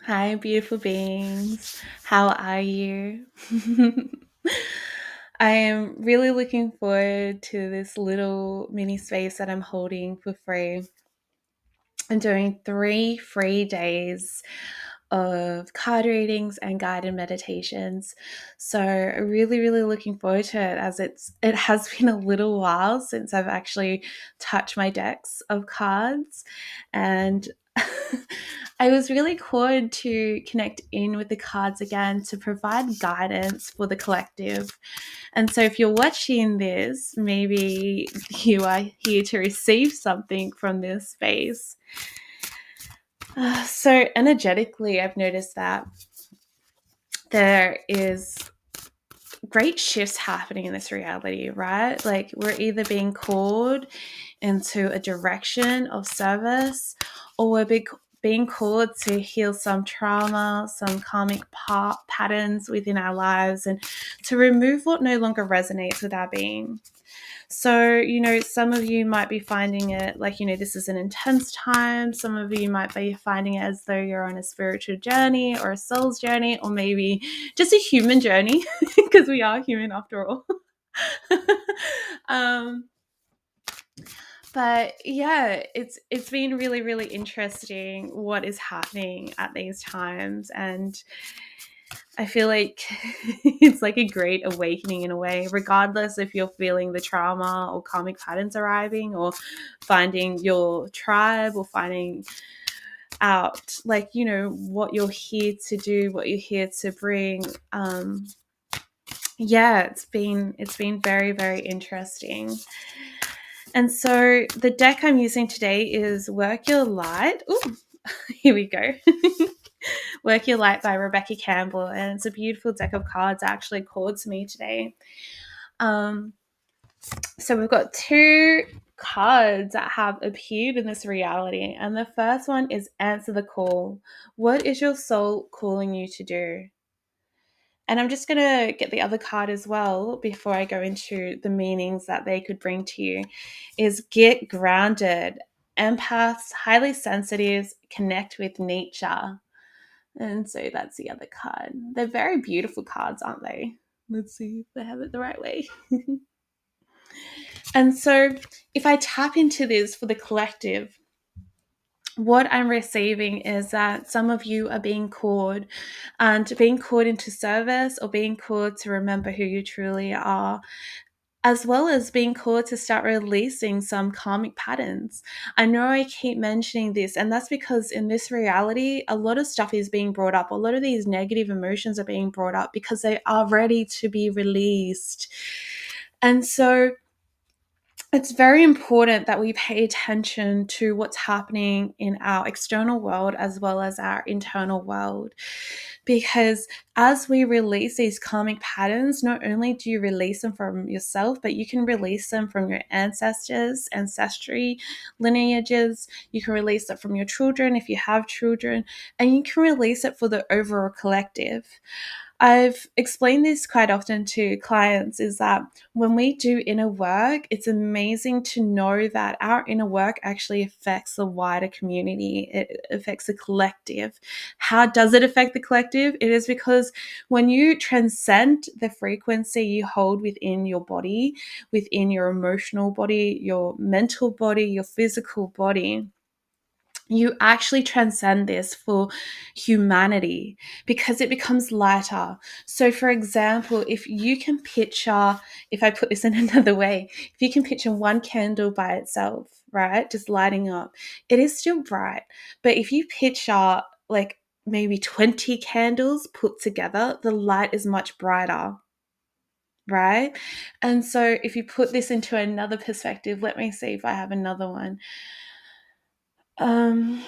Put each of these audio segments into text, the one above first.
Hi, beautiful beings. How are you? I am really looking forward to this little mini space that I'm holding for free. I'm doing 3 free days of card readings and guided meditations. So really looking forward to it as it has been a little while since I've actually touched my decks of cards, and I was really called to connect in with the cards again to provide guidance for the collective. And so if you're watching this, maybe you are here to receive something from this space. So energetically, I've noticed that there is great shifts happening in this reality, right? Like we're either being called into a direction of service, or being called to heal some trauma, some karmic patterns within our lives, and to remove what no longer resonates with our being. So, some of you might be finding it like, this is an intense time. Some of you might be finding it as though you're on a spiritual journey or a soul's journey, or maybe just a human journey, because we are human after all. um, but yeah, it's been really interesting what is happening at these times, and I feel like it's like a great awakening in a way, regardless if you're feeling the trauma or karmic patterns arriving, or finding your tribe, or finding out what you're here to do, what you're here to bring. Yeah, it's been very interesting. And so the deck I'm using today is Work Your Light. Ooh, here we go. Work Your Light by Rebecca Campbell, and it's a beautiful deck of cards actually called to me today. So we've got two cards that have appeared in this reality, and the first one is Answer the Call. What is your soul calling you to do? And I'm just going to get the other card as well before I go into the meanings that they could bring to you. Is Get Grounded. Empaths, highly sensitives, connect with nature. And so that's the other card. They're very beautiful cards, aren't they? Let's see if they have it the right way. And so if I tap into this for the collective, what I'm receiving is that some of you are being called, and being called into service, or being called to remember who you truly are, as well as being called to start releasing some karmic patterns. I know I keep mentioning this, and that's because in this reality, a lot of stuff is being brought up. A lot of these negative emotions are being brought up because they are ready to be released. And so it's very important that we pay attention to what's happening in our external world as well as our internal world. Because as we release these karmic patterns, not only do you release them from yourself, but you can release them from your ancestors, ancestry lineages. You can release it from your children if you have children, and you can release it for the overall collective. I've explained this quite often to clients, is that when we do inner work, it's amazing to know that our inner work actually affects the wider community. It affects the collective. How does it affect the collective? It is because when you transcend the frequency you hold within your body, within your emotional body, your mental body, your physical body, you actually transcend this for humanity because it becomes lighter. So, for example, if you can picture, if I put this in another way, if you can picture one candle by itself, right, just lighting up, it is still bright. But if you picture like maybe 20 candles put together, the light is much brighter. Right. And so if you put this into another perspective, let me see if I have another one. Um,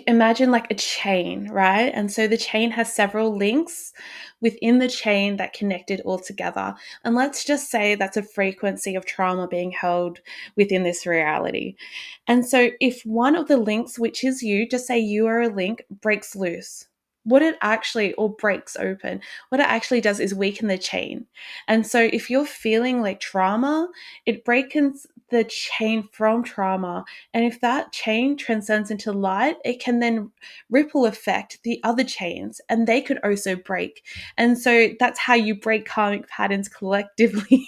imagine like a chain, right? And so the chain has several links within the chain that connect it all together. And let's just say that's a frequency of trauma being held within this reality. And so if one of the links, which is you, just say you are a link, breaks loose, what it actually, or breaks open, what it actually does is weaken the chain. And so if you're feeling like trauma, it breaks the chain from trauma. And if that chain transcends into light, it can then ripple affect the other chains, and they could also break. And so that's how you break karmic patterns collectively.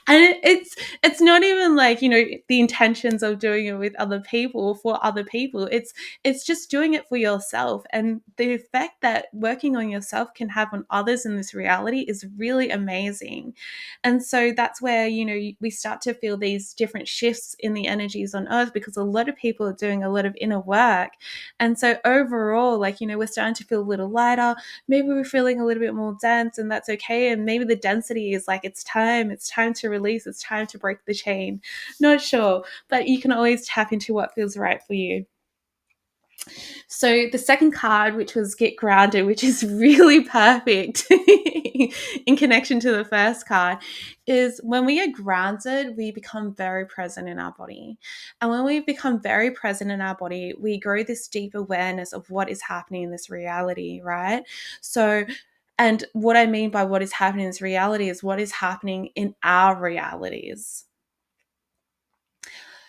And it's not even like, the intentions of doing it with other people or for other people. It's just doing it for yourself. And the effect that working on yourself can have on others in this reality is really amazing. And so that's where, we start to feel these different shifts in the energies on earth, because a lot of people are doing a lot of inner work. And so overall, like, we're starting to feel a little lighter. Maybe we're feeling a little bit more dense, and that's okay. And maybe the density is like, it's time to release, it's time to break the chain. Not sure, but you can always tap into what feels right for you. So the second card, which was Get Grounded, which is really perfect in connection to the first card, is when we are grounded, we become very present in our body. And when we become very present in our body, we grow this deep awareness of what is happening in this reality, right? So, and what I mean by what is happening in this reality is what is happening in our realities.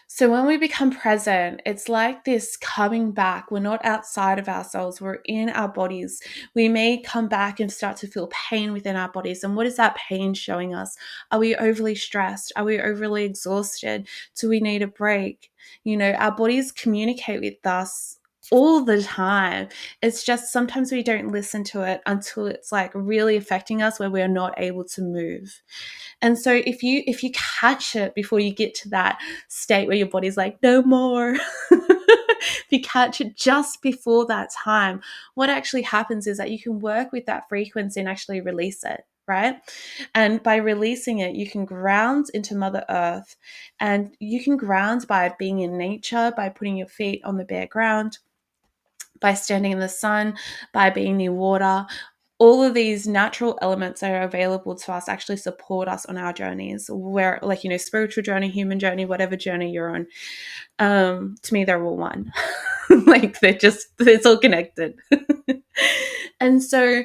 So when we become present, it's like this coming back. We're not outside of ourselves, we're in our bodies. We may come back and start to feel pain within our bodies. And what is that pain showing us? Are we overly stressed? Are we overly exhausted? Do we need a break? Our bodies communicate with us all the time. It's just sometimes we don't listen to it until it's like really affecting us, where we're not able to move. And so if you catch it before you get to that state where your body's like, no more, if you catch it just before that time, what actually happens is that you can work with that frequency and actually release it, right? And by releasing it, you can ground into Mother Earth. And you can ground by being in nature, by putting your feet on the bare ground, by standing in the sun, by being near water. All of these natural elements that are available to us actually support us on our journeys, where, like, spiritual journey, human journey, whatever journey you're on. To me, they're all one. Like, it's all connected. And so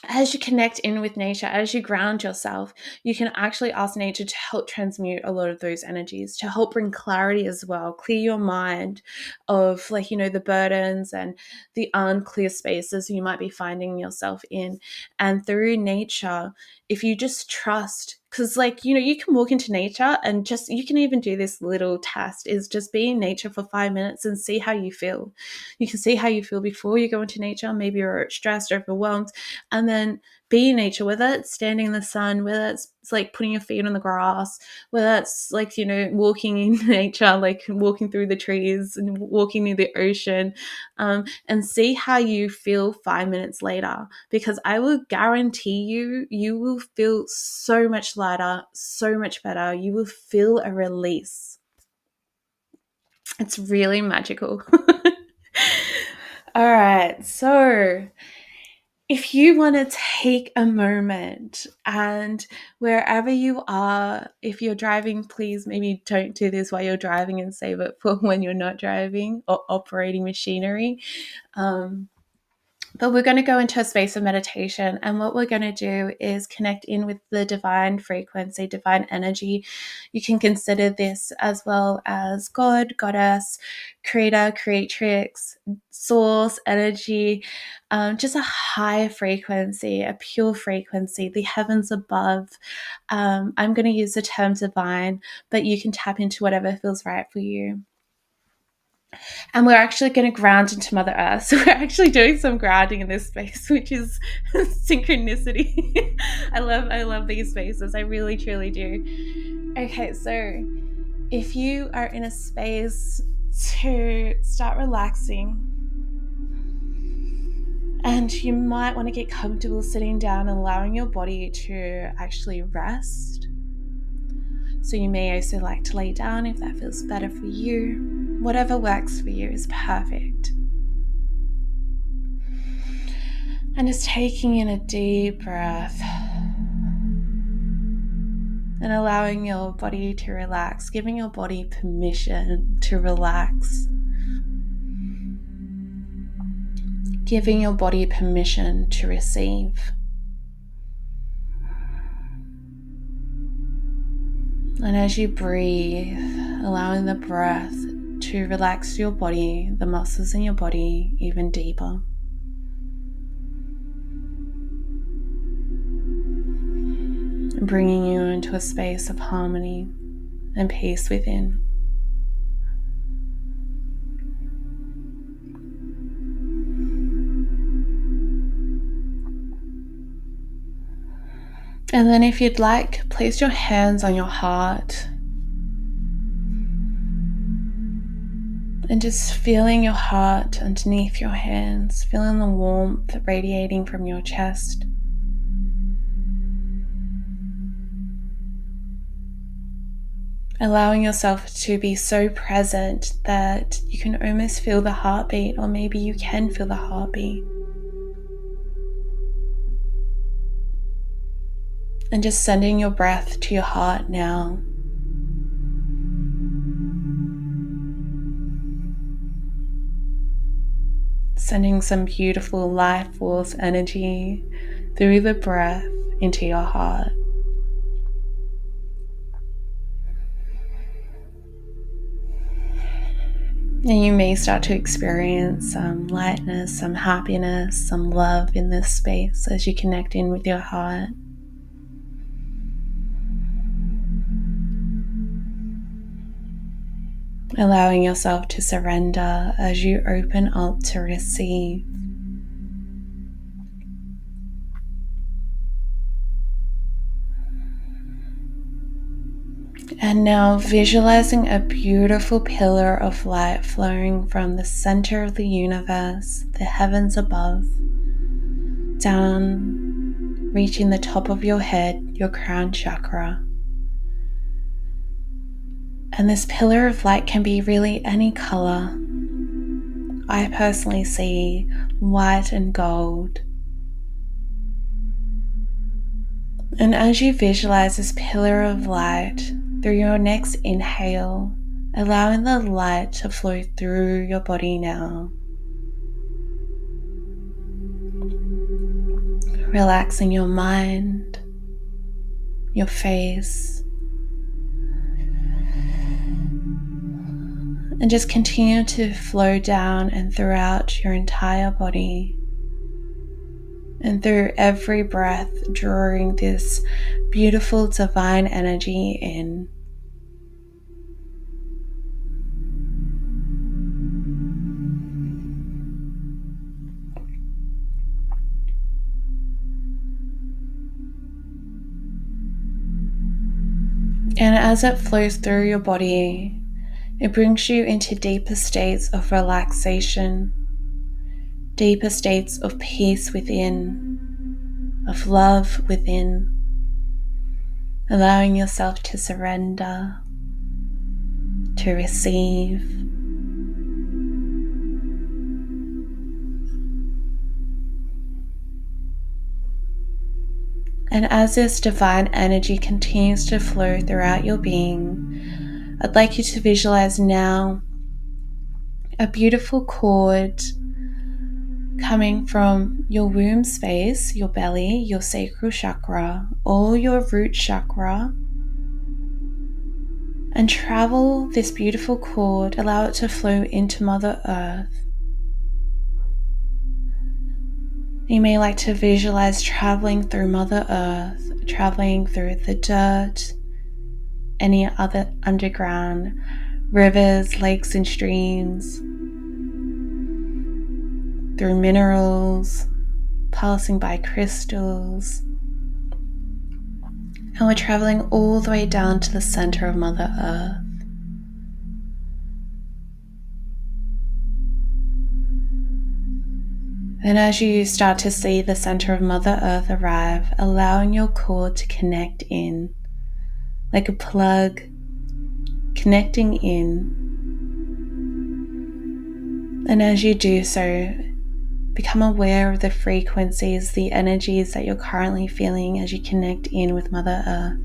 as you connect in with nature, as you ground yourself, you can actually ask nature to help transmute a lot of those energies, to help bring clarity as well, clear your mind of, like, the burdens and the unclear spaces you might be finding yourself in. And through nature, if you just trust, because, like, you can walk into nature and just, you can even do this little test, is just be in nature for 5 minutes and see how you feel. You can see how you feel before you go into nature. Maybe you're stressed, overwhelmed, and then be in nature, whether it's standing in the sun, whether it's like putting your feet on the grass, whether it's like, walking in nature, like walking through the trees and walking near the ocean, and see how you feel 5 minutes later. Because I will guarantee you will feel so much lighter, so much better. You will feel a release. It's really magical. All right, so if you want to take a moment, and wherever you are, if you're driving, please maybe don't do this while you're driving, and save it for when you're not driving or operating machinery. But we're going to go into a space of meditation, and what we're going to do is connect in with the divine frequency, divine energy. You can consider this as well as God, Goddess, Creator, Creatrix, Source, energy, just a high frequency, a pure frequency, the heavens above. I'm going to use the term divine, but you can tap into whatever feels right for you. And we're actually going to ground into Mother Earth. So we're actually doing some grounding in this space, which is synchronicity. I love these spaces. I really, truly do. Okay, so if you are in a space to start relaxing, and you might want to get comfortable sitting down and allowing your body to actually rest. So you may also like to lay down if that feels better for you. Whatever works for you is perfect. And just taking in a deep breath and allowing your body to relax, giving your body permission to relax. giving your body permission to receive. And as you breathe, allowing the breath to relax your body, the muscles in your body even deeper. Bringing you into a space of harmony and peace within. And then if you'd like, place your hands on your heart and just feeling your heart underneath your hands, feeling the warmth radiating from your chest. Allowing yourself to be so present that you can almost feel the heartbeat, or maybe you can feel the heartbeat. And just sending your breath to your heart now. Sending some beautiful life force energy through the breath into your heart. And you may start to experience some lightness, some happiness, some love in this space as you connect in with your heart. Allowing yourself to surrender as you open up to receive. And now visualizing a beautiful pillar of light flowing from the center of the universe, the heavens above, down, reaching the top of your head, your crown chakra. And this pillar of light can be really any color. I personally see white and gold. And as you visualize this pillar of light, through your next inhale, allowing the light to flow through your body now. Relaxing your mind, your face, and just continue to flow down and throughout your entire body. And through every breath, drawing this beautiful divine energy in. And as it flows through your body, it brings you into deeper states of relaxation, deeper states of peace within, of love within, allowing yourself to surrender, to receive. And as this divine energy continues to flow throughout your being, I'd like you to visualize now a beautiful cord coming from your womb space, your belly, your sacral chakra, or your root chakra, and travel this beautiful cord, allow it to flow into Mother Earth. You may like to visualize traveling through Mother Earth, traveling through the dirt, any other underground rivers, lakes, and streams, through minerals, passing by crystals. And we're traveling all the way down to the center of Mother Earth. Then as you start to see the center of Mother Earth arrive, allowing your cord to connect in, like a plug, connecting in. And as you do so, become aware of the frequencies, the energies that you're currently feeling as you connect in with Mother Earth.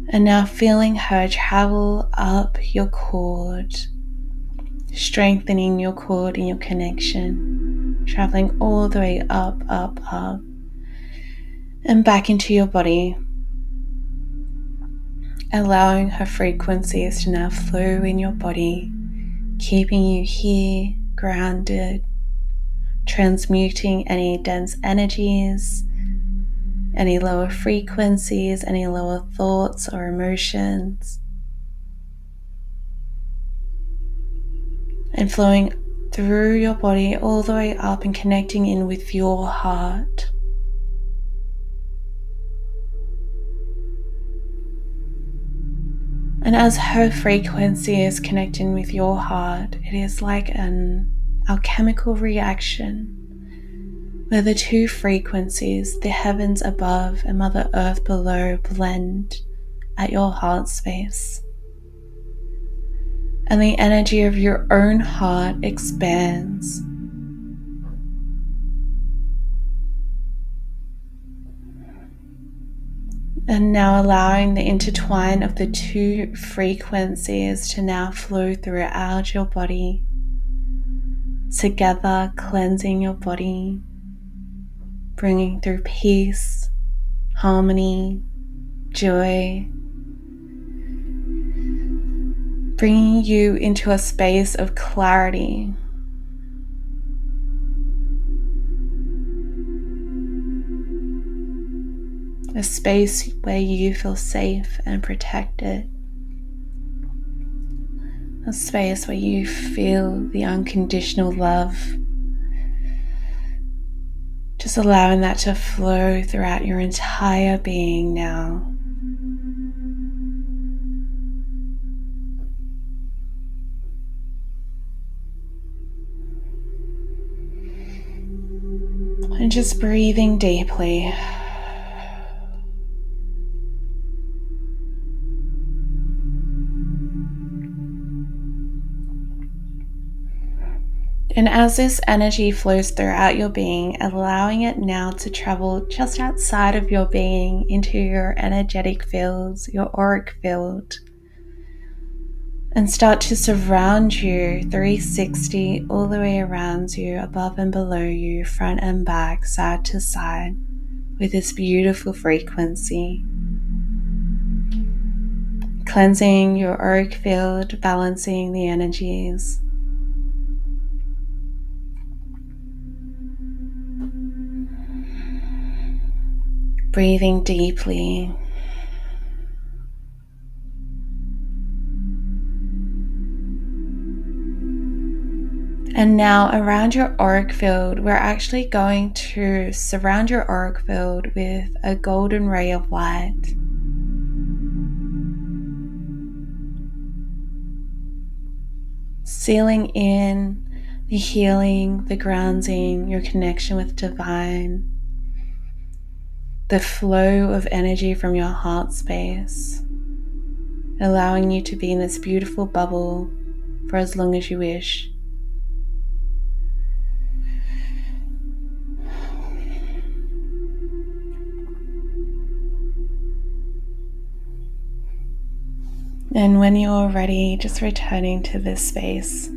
And now feeling her travel up your cord, strengthening your cord and your connection, traveling all the way up, up, up, and back into your body, allowing her frequencies to now flow in your body, keeping you here, grounded, transmuting any dense energies, any lower frequencies, any lower thoughts or emotions, and flowing through your body all the way up and connecting in with your heart. And as her frequency is connecting with your heart, it is like an alchemical reaction where the two frequencies, the heavens above and Mother Earth below, blend at your heart space. And the energy of your own heart expands. And now allowing the intertwine of the two frequencies to now flow throughout your body, together cleansing your body, bringing through peace, harmony, joy, bringing you into a space of clarity. A space where you feel safe and protected. A space where you feel the unconditional love. Just allowing that to flow throughout your entire being now. And just breathing deeply. And as this energy flows throughout your being, allowing it now to travel just outside of your being into your energetic fields, your auric field, and start to surround you 360 all the way around you, above and below you, front and back, side to side, with this beautiful frequency. Cleansing your auric field, balancing the energies. Breathing deeply. And now around your auric field, we're actually going to surround your auric field with a golden ray of light. Sealing in the healing, the grounding, your connection with divine, the flow of energy from your heart space, allowing you to be in this beautiful bubble for as long as you wish. And when you're ready, just returning to this space.